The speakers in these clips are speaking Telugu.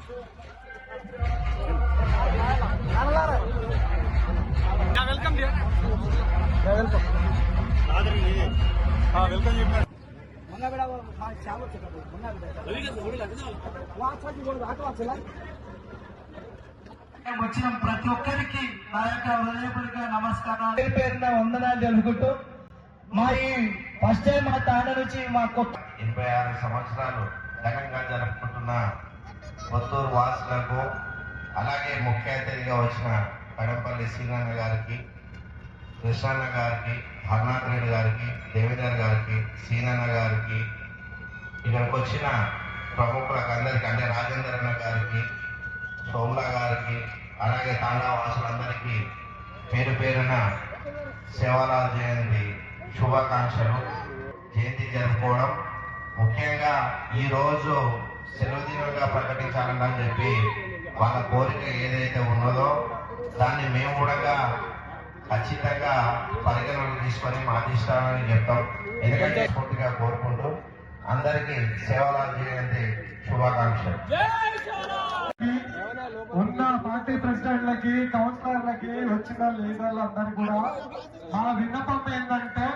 వెల్కమ్ వెల్కమ్ వచ్చిన ప్రతి ఒక్కరికి నా యొక్క హృదయపూర్వక నమస్కారం పేరున వందనాలు తెలుపుకుంటూ మా ఈ ఫస్ట్ టైం మా తాండ నుంచి మా 86 సంవత్సరాలు ఘనంగా జరుపుకుంటున్న కొత్తూరు వాసులకు అలాగే ముఖ్య అతిథిగా వచ్చిన కడంపల్లి శ్రీనన్న గారికి, కృష్ణన్న గారికి, హర్నాథ్ రెడ్డి గారికి, దేవేందర్ గారికి, శ్రీనన్న గారికి, ఇక్కడికి వచ్చిన ప్రముఖులకు అందరికీ అంటే రాజేందర్ అన్న గారికి, సోమ్లా గారికి, అలాగే తాండా వాసులందరికీ పేరు పేరున సేవాలాల్ జయంతి శుభాకాంక్షలు. జయంతి జరుపుకోవడం ముఖ్యంగా ఈరోజు సెలవు దినంగా ప్రకటించాలని చెప్పి వాళ్ళ కోరిక ఏదైతే ఉన్నదో దాన్ని మేము కూడా ఖచ్చితంగా పరిగణనలు తీసుకొని మా అధిష్టానాన్ని చెప్తాం. ఎందుకంటే పూర్తిగా కోరుకుంటూ అందరికీ సేవాలాల్ జయంతి శుభాకాంక్షలు. ఉన్న పార్టీ ప్రెసిడెంట్లకి, కౌన్సిలర్లకి, వచ్చిన లీడర్లందరూ కూడా మా విన్నపం ఏంటంటే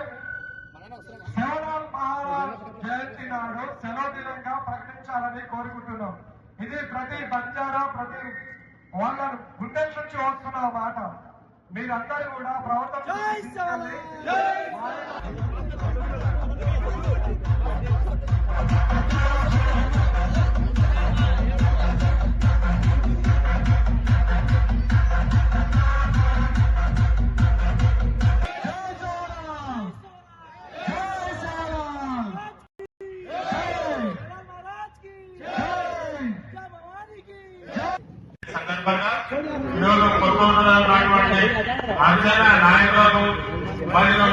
సేవాలాల్ మహారాజ్ జయంతి నాడు సెలవు దినంగా ప్రకటించాలని కోరుకుంటున్నాం. ఇది ప్రతి బంజారా, ప్రతి వాళ్ళ గుండెల నుంచి వస్తున్న మాట. మీరందరూ కూడా ప్రభుత్వం సందర్భంగా ఈరోజు కొత్తూరులో ఉన్నటువంటి అర్జన నాయకులకు మరియు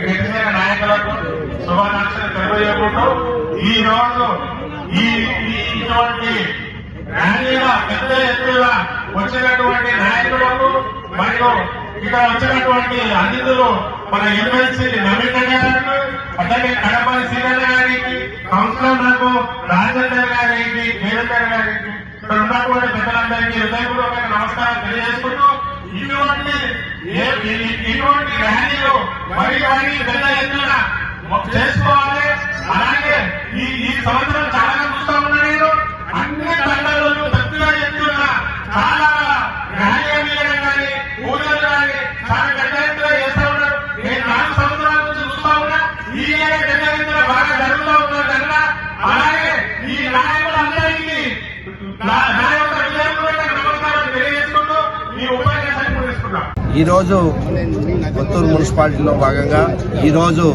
గెలిచిన నాయకులకు శుభాకాంక్షలు తెలియజేసుకుంటూ ఈ రోజు ఇటువంటి ర్యాలీగా పెద్ద ఎత్తుగా వచ్చినటువంటి నాయకులకు మరియు ఇక్కడ వచ్చినటువంటి అతిథులు మన ఎమ్మెల్సీ నవీన్ గారికి, అట్లాగే కడపల్లి శ్రీనన్న గారికి, కౌన్సిలర్లకు రాజేందర్ గారికి, దేవేందర్ గారికి, ఇక్కడ ఉన్నటువంటి పెద్దలందరికీ హృదయపూర్వక నమస్కారం తెలియజేసుకుంటూ ఇటువంటి ర్యాలీలు మరి పెద్ద ఎత్తున చేసుకోవాలి. అలాగే ఈ సంవత్సరం చాలా చూస్తా ఉన్నా నేను అన్ని తండాలను పెద్దగా ఎత్తున చాలా ర్యాలీ కానీ పూజలు కానీ చాలా పెద్ద ఎత్తున చేస్తా ఉన్నారు. నేను 4 సంవత్సరాల నుంచి చూస్తా ఉన్నా. ఈ పెద్ద ఎత్తున బాగా జరుగుతూ ఉన్నారు కనుక అలాగే ఈ నాయకులందరికీ ఈరోజు కొత్తూరు మున్సిపాలిటీలో భాగంగా ఈరోజు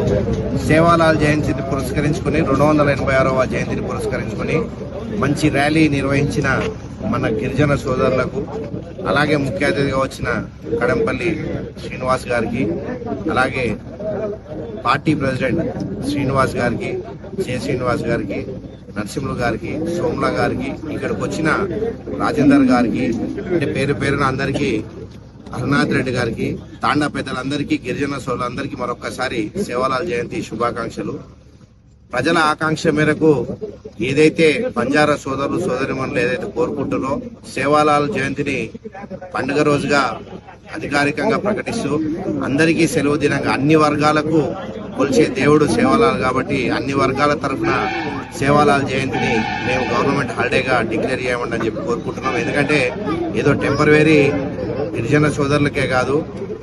సేవాలాల్ జయంతిని పురస్కరించుకుని 286వ జయంతిని పురస్కరించుకుని మంచి ర్యాలీ నిర్వహించిన మన గిరిజన సోదరులకు, అలాగే ముఖ్య అతిథిగా వచ్చిన కడంపల్లి శ్రీనివాస్ గారికి, అలాగే పార్టీ ప్రెసిడెంట్ శ్రీనివాస్ గారికి, శ్రీనివాస్ గారికి, నరసింహులు గారికి, సోమ్లా గారికి, ఇక్కడికి వచ్చిన రాజేందర్ గారికి, అంటే పేరు పేరున అందరికీ, హర్నాథ్ రెడ్డి గారికి, తాండా పెద్దలందరికీ, గిరిజన సోదరులందరికీ మరొక్కసారి సేవాలాల్ జయంతి శుభాకాంక్షలు. ప్రజల ఆకాంక్ష మేరకు ఏదైతే బంజారా సోదరులు సోదరిమణులు ఏదైతే కోరుకుంటున్నారో సేవాలాల్ జయంతిని పండుగ రోజుగా అధికారికంగా ప్రకటిస్తూ అందరికీ సెలవు దినంగా అన్ని వర్గాలకు కొలిచే దేవుడు సేవాలాల్ కాబట్టి అన్ని వర్గాల తరఫున సేవాలాల్ జయంతిని మేము గవర్నమెంట్ హాలిడేగా డిక్లేర్ చేయమండి అని చెప్పి కోరుకుంటున్నాం. ఎందుకంటే ఏదో టెంపరరీ గిరిజన సోదరులకే కాదు,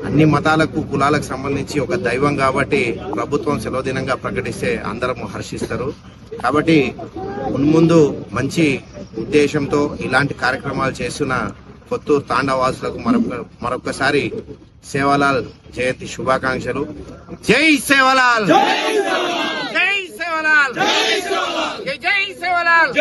అన్ని మతాలకు, కులాలకు సంబంధించి ఒక దైవం కాబట్టి ప్రభుత్వం సెలవు దినంగా ప్రకటిస్తే అందరం హర్షిస్తారు. కాబట్టి మున్ముందు మంచి ఉద్దేశంతో ఇలాంటి కార్యక్రమాలు చేస్తున్న కొత్తూరు తాండవాసులకు మరొకసారి సేవాలాల్ జయంతి శుభాకాంక్షలు. జై సేవాలాల్, జై సేవాలాల్, జై సేవాలాల్.